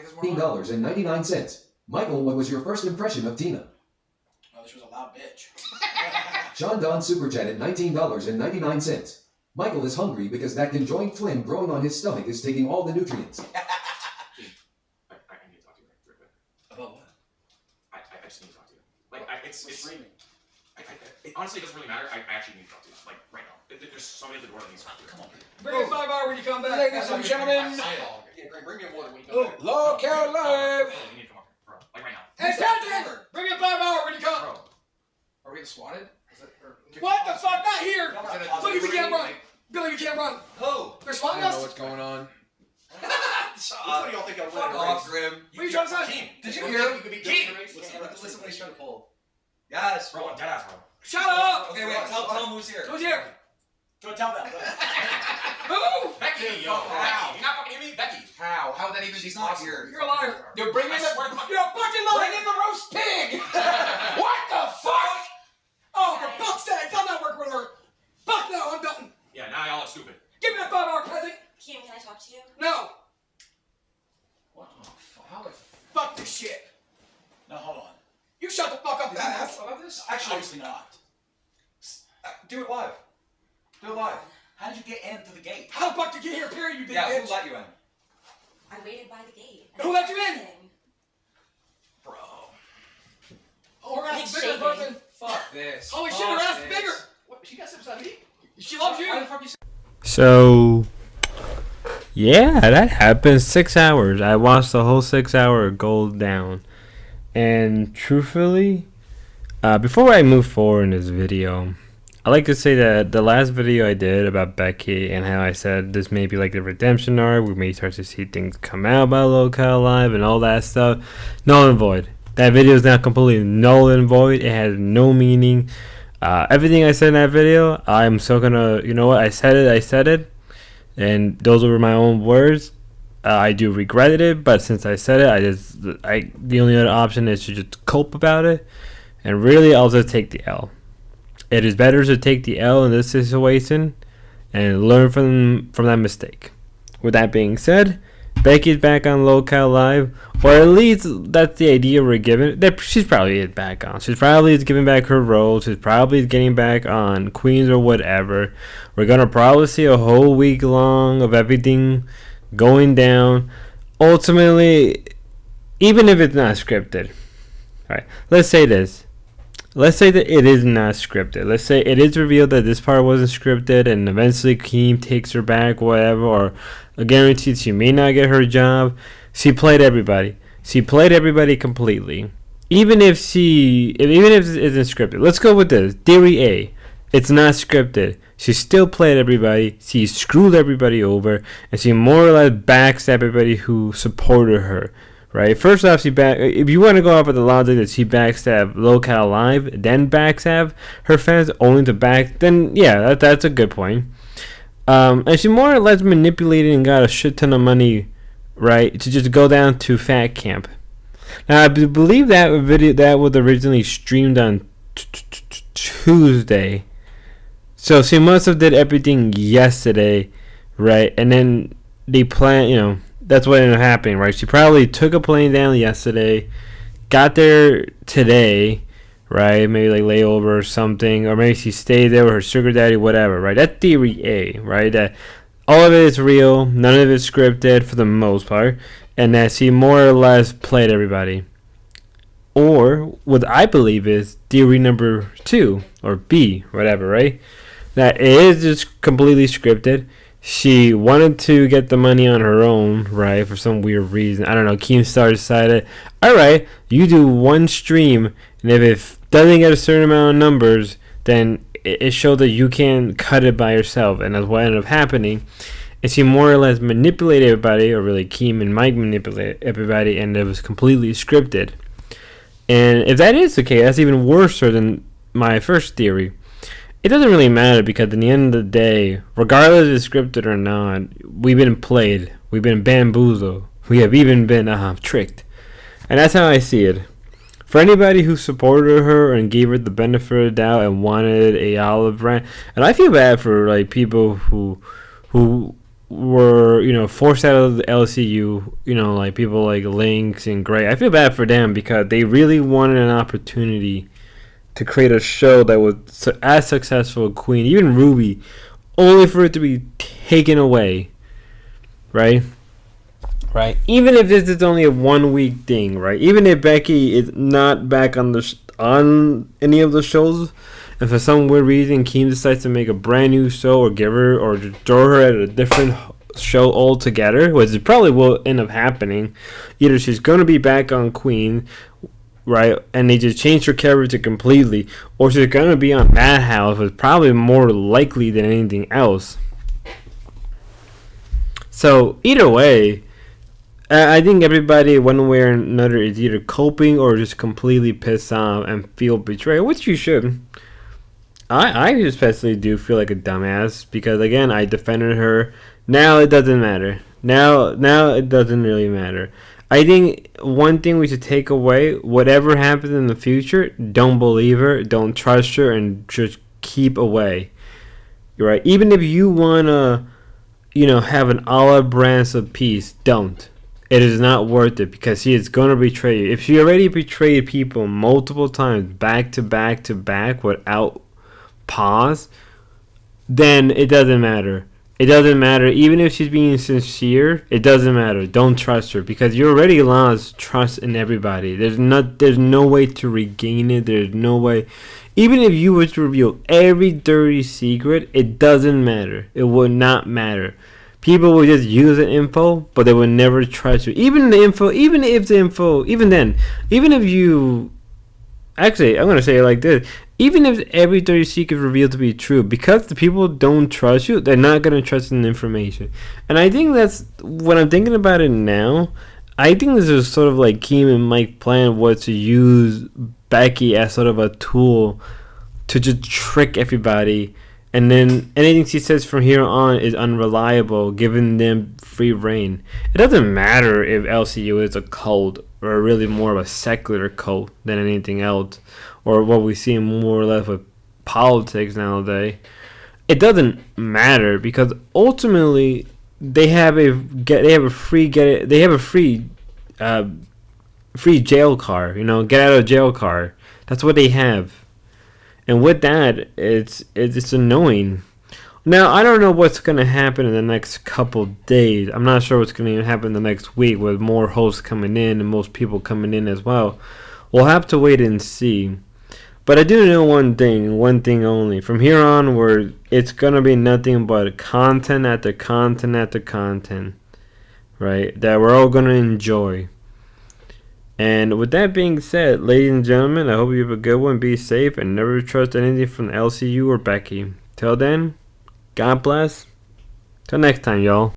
$15.99. Michael, what was your first impression of Tina? Oh, she was a loud bitch. Sean Don super chatted $19.99. Michael is hungry because that conjoined phlegm growing on his stomach is taking all the nutrients. I need to talk to you real quick. About what? I just need to talk to you. Like, it's it honestly doesn't really matter. I actually need to talk to you. Like, right now. There's somebody at the door that needs to talk to you. Come on. Bring me 5 hours when you come back. Ladies and gentlemen. Yeah, bring me a water when you come back. Lolcowlive. You need to come up here, bro. Like, right now. Hey, Patrick! Bring me 5 hours when you come. Bro. Are we getting swatted? What the fuck? Not here! Look, we can't run. Billy, we can't run. Who? They're I swatting don't know us. what's going on. Which one do y'all think y'all win? Fuck off, Grim. What are you trying to say? Keem. Did you hear him? You could be Keem. Listen what he's trying to pull. Yes. Bro, I'm dead ass, bro. Shut up! Okay, wait. Tell him who's here. Who's here? Don't tell them. Who? Becky, yo. Becky. You not fucking hear me? Becky. How? How would that even be She's not possible? here. You're a liar. You're bringing I swear to God. You're a fucking liar. Bring in the roast pig. What the fuck? Oh, for fuck's sake, I'm not working with her. Fuck no, I'm done. Yeah, now y'all look stupid. Give me that 5 hour present. Keem, can I talk to you? No. What the fuck? How the Fuck this shit. Now hold on. You shut the fuck up. Did I ask about this? Actually, obviously not. Do it live. Do it live. How did you get in through the gate? How the fuck did you get here, period, you big Yeah, bitch? who let you in? I waited by the gate. Who let you in? Bro. Oh, her ass It's is bigger, shaking. person. Fuck this. Holy shit, her ass is bigger. What? She got some me? She loves Why you. the fuck you say? So, yeah, that happened. 6 hours. I watched the whole 6 hour go down. And truthfully, before I move forward in this video, I like to say that the last video I did about Becky and how I said this may be like the redemption arc, we may start to see things come out about lolcowlive and all that stuff. Null and void. That video is now completely null and void. It has no meaning. Everything I said in that video, I'm still gonna, you know what, I said it, and those were my own words. I do regret it, but since I said it, the only other option is to just cope about it, and really I'll just take the L. It is better to take the L in this situation and learn from that mistake. With that being said, Becky's back on lolcowlive, or at least that's the idea we're given. That she's probably back on. She's probably giving back her role. She's probably getting back on Queens or whatever. We're gonna probably see a whole week long of everything going down. Ultimately, even if it's not scripted, all right. Let's say this. Let's say that it is not scripted. Let's say it is revealed that this part wasn't scripted, and eventually Keem takes her back, whatever, or guaranteed she may not get her job. She played everybody. She played everybody completely. Even if it isn't scripted. Let's go with this. Theory A. It's not scripted. She still played everybody. She screwed everybody over, and she more or less backs everybody who supported her. Right. First off, if you want to go off with the logic that she backstabbed lolcowlive, then backstab her fans only to back, then yeah, that's a good point. And she more or less manipulated and got a shit ton of money, right, to just go down to fatcamp. Now I believe that video that was originally streamed on Tuesday, so she must have did everything yesterday, right, and then they plan, you know. That's what ended up happening, right? She probably took a plane down yesterday, got there today, right? Maybe like layover or something, or maybe she stayed there with her sugar daddy, whatever, right? That's theory A, right? That all of it is real, none of it's scripted for the most part, and that she more or less played everybody. Or what I believe is theory number 2 or B, whatever, right? That it is just completely scripted. She wanted to get the money on her own, right, for some weird reason. I don't know. Keemstar decided, all right, you do one stream, and if it doesn't get a certain amount of numbers, then it showed that you can cut it by yourself. And that's what ended up happening. And she more or less manipulated everybody, or really Keem and Mike manipulated everybody, and it was completely scripted. And if that is the case, that's even worse than my first theory. It doesn't really matter because in the end of the day, regardless if it's scripted or not, we've been played. We've been bamboozled. We have even been tricked. And that's how I see it. For anybody who supported her and gave her the benefit of the doubt and wanted a olive brand, and I feel bad for like people who were, you know, forced out of the LCU, you know, like people like Lynx and Gray. I feel bad for them because they really wanted an opportunity to create a show that was as successful as Queen, even Ruby, only for it to be taken away, right? Right. Even if this is only a 1 week thing, right? Even if Becky is not back on on any of the shows, and for some weird reason Keem decides to make a brand new show or give her or throw her at a different show altogether, which probably will end up happening. Either she's gonna be back on Queen, right, and they just changed her character completely, or she's gonna be on Madhouse, which is probably more likely than anything else. So either way, I think everybody, one way or another, is either coping or just completely pissed off and feel betrayed, which you should. I especially do feel like a dumbass because, again, I defended her. Now it doesn't matter. Now it doesn't really matter. I think one thing we should take away, whatever happens in the future, don't believe her, don't trust her, and just keep away. Right? Even if you want to, you know, have an olive branch of peace, don't. It is not worth it because she is going to betray you. If she already betrayed people multiple times, back to back to back, without pause, then it doesn't matter. It doesn't matter. Even if she's being sincere, it doesn't matter. Don't trust her because you already lost trust in everybody. There's no way to regain it. There's no way. Even if you were to reveal every dirty secret, it doesn't matter. It would not matter. People will just use the info, but they will never trust you. Even then, even if you, actually, I'm going to say it like this. Even if every dirty secret is revealed to be true, because the people don't trust you, they're not going to trust in the information. And I think that's, when I'm thinking about it now, I think this is sort of like Keem and Mike's plan was to use Becky as sort of a tool to just trick everybody. And then anything she says from here on is unreliable, giving them free reign. It doesn't matter if LCU is a cult or really more of a secular cult than anything else, or what we see more or less with politics nowadays. It doesn't matter because ultimately they have a free jail card. You know, get out of jail card. That's what they have. And with that, it's annoying. Now, I don't know what's going to happen in the next couple days. I'm not sure what's going to happen the next week with more hosts coming in and most people coming in as well. We'll have to wait and see. But I do know one thing only. From here onward, it's going to be nothing but content after content after content, right, that we're all going to enjoy. And with that being said, ladies and gentlemen, I hope you have a good one. Be safe and never trust anything from LCU or Becky. Till then, God bless. Till next time, y'all.